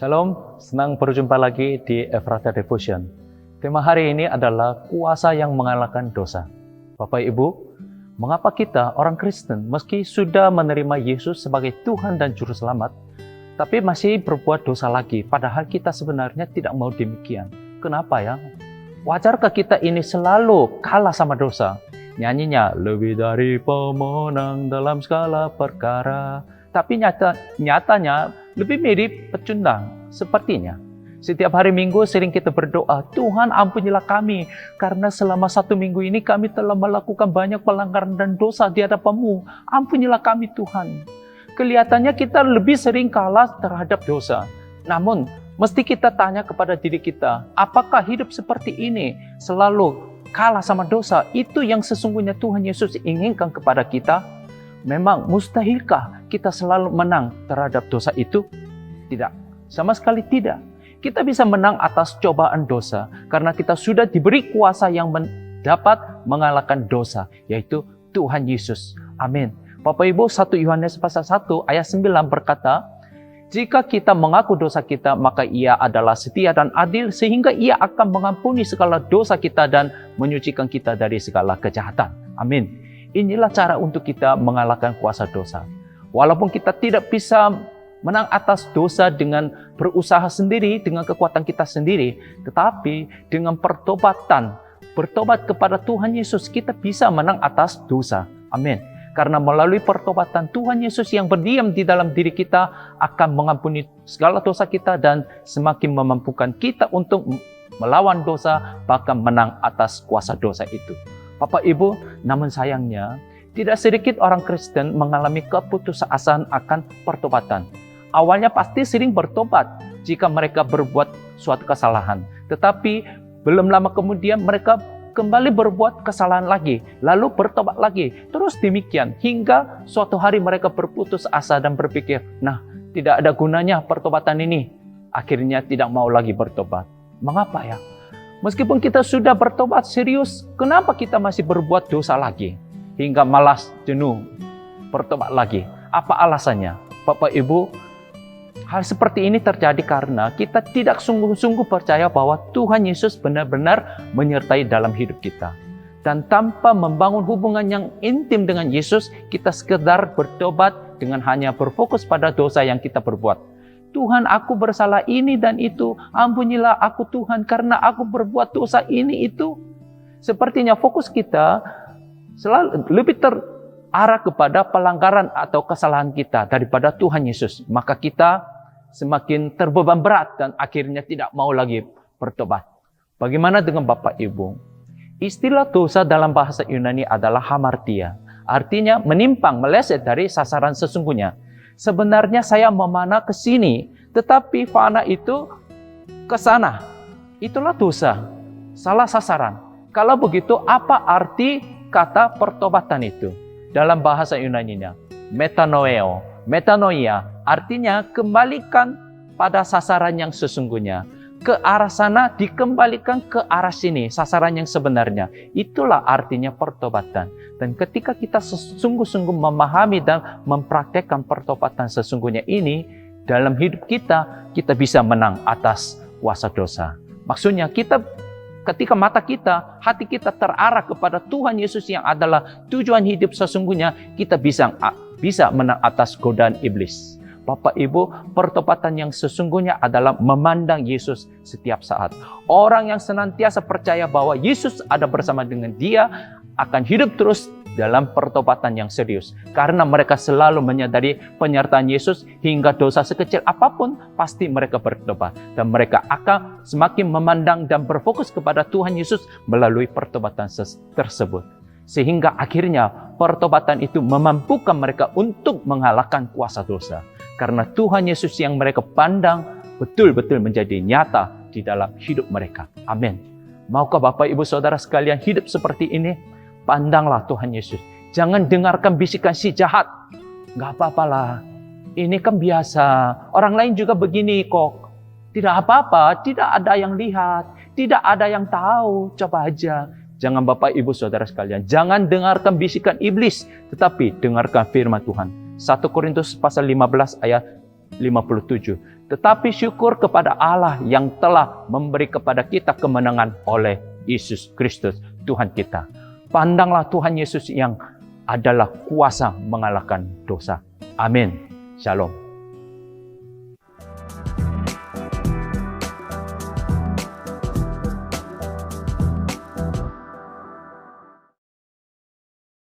Shalom, senang berjumpa lagi di Ephrata Devotion. Tema hari ini adalah kuasa yang mengalahkan dosa. Bapak Ibu, mengapa kita orang Kristen meski sudah menerima Yesus sebagai Tuhan dan Juru Selamat, tapi masih berbuat dosa lagi, padahal kita sebenarnya tidak mau demikian? Kenapa ya? Wajarkah kita ini selalu kalah sama dosa? Nyanyinya, lebih dari pemenang dalam segala perkara. Tapi nyatanya lebih mirip pecundang sepertinya. Setiap hari Minggu sering kita berdoa, Tuhan ampunilah kami, karena selama 1 minggu ini kami telah melakukan banyak pelanggaran dan dosa di hadapan-Mu. Ampunilah kami Tuhan. Kelihatannya kita lebih sering kalah terhadap dosa. Namun, mesti kita tanya kepada diri kita, apakah hidup seperti ini selalu kalah sama dosa? Itu yang sesungguhnya Tuhan Yesus inginkan kepada kita. Memang mustahilkah kita selalu menang terhadap dosa itu? Tidak, sama sekali tidak. Kita bisa menang atas cobaan dosa karena kita sudah diberi kuasa yang dapat mengalahkan dosa, yaitu Tuhan Yesus. Amin. Bapak Ibu, 1 Yohanes pasal 1 ayat 9 berkata, jika kita mengaku dosa kita, maka Ia adalah setia dan adil sehingga Ia akan mengampuni segala dosa kita dan menyucikan kita dari segala kejahatan. Amin. Inilah cara untuk kita mengalahkan kuasa dosa. Walaupun kita tidak bisa menang atas dosa dengan berusaha sendiri, dengan kekuatan kita sendiri, tetapi dengan pertobatan, bertobat kepada Tuhan Yesus, kita bisa menang atas dosa. Amin. Karena melalui pertobatan Tuhan Yesus yang berdiam di dalam diri kita akan mengampuni segala dosa kita dan semakin memampukan kita untuk melawan dosa, bahkan menang atas kuasa dosa itu. Bapak Ibu, namun sayangnya tidak sedikit orang Kristen mengalami keputusasaan akan pertobatan. Awalnya pasti sering bertobat jika mereka berbuat suatu kesalahan. Tetapi belum lama kemudian mereka kembali berbuat kesalahan lagi, lalu bertobat lagi. Terus demikian hingga suatu hari mereka berputus asa dan berpikir, nah tidak ada gunanya pertobatan ini. Akhirnya tidak mau lagi bertobat. Mengapa ya? Meskipun kita sudah bertobat serius, kenapa kita masih berbuat dosa lagi? Hingga malas, jenuh, bertobat lagi. Apa alasannya? Bapak Ibu, hal seperti ini terjadi karena kita tidak sungguh-sungguh percaya bahwa Tuhan Yesus benar-benar menyertai dalam hidup kita. Dan tanpa membangun hubungan yang intim dengan Yesus, kita sekedar bertobat dengan hanya berfokus pada dosa yang kita berbuat. Tuhan, aku bersalah ini dan itu. Ampunilah aku Tuhan karena aku berbuat dosa ini itu. Sepertinya fokus kita selalu lebih terarah kepada pelanggaran atau kesalahan kita daripada Tuhan Yesus. Maka kita semakin terbeban berat dan akhirnya tidak mau lagi bertobat. Bagaimana dengan Bapak Ibu? Istilah dosa dalam bahasa Yunani adalah hamartia. Artinya menyimpang, meleset dari sasaran sesungguhnya. Sebenarnya saya memanah ke sini, tetapi fana itu ke sana. Itulah dosa, salah sasaran. Kalau begitu, apa arti kata pertobatan itu? Dalam bahasa Yunaninya, metanoeo. Metanoia artinya kembalikan pada sasaran yang sesungguhnya. Ke arah sana dikembalikan ke arah sini, sasaran yang sebenarnya. Itulah artinya pertobatan. Dan ketika kita sungguh-sungguh memahami dan mempraktekkan pertobatan sesungguhnya ini, dalam hidup kita, kita bisa menang atas kuasa dosa. Maksudnya ketika mata kita, hati kita terarah kepada Tuhan Yesus yang adalah tujuan hidup sesungguhnya, kita bisa menang atas godaan iblis. Bapak Ibu, pertobatan yang sesungguhnya adalah memandang Yesus setiap saat. Orang yang senantiasa percaya bahwa Yesus ada bersama dengan dia akan hidup terus dalam pertobatan yang serius. Karena mereka selalu menyadari penyertaan Yesus hingga dosa sekecil apapun pasti mereka bertobat. Dan mereka akan semakin memandang dan berfokus kepada Tuhan Yesus melalui pertobatan tersebut. Sehingga akhirnya pertobatan itu memampukan mereka untuk mengalahkan kuasa dosa. Karena Tuhan Yesus yang mereka pandang betul-betul menjadi nyata di dalam hidup mereka. Amin. Maukah Bapak Ibu Saudara sekalian hidup seperti ini? Pandanglah Tuhan Yesus. Jangan dengarkan bisikan si jahat. Gak apa-apalah. Ini kan biasa. Orang lain juga begini kok. Tidak apa-apa. Tidak ada yang lihat. Tidak ada yang tahu. Coba aja. Jangan Bapak Ibu Saudara sekalian. Jangan dengarkan bisikan iblis. Tetapi dengarkan firman Tuhan. 1 Korintus pasal 15 ayat 57. Tetapi syukur kepada Allah yang telah memberi kepada kita kemenangan oleh Yesus Kristus, Tuhan kita. Pandanglah Tuhan Yesus yang adalah kuasa mengalahkan dosa. Amin. Shalom.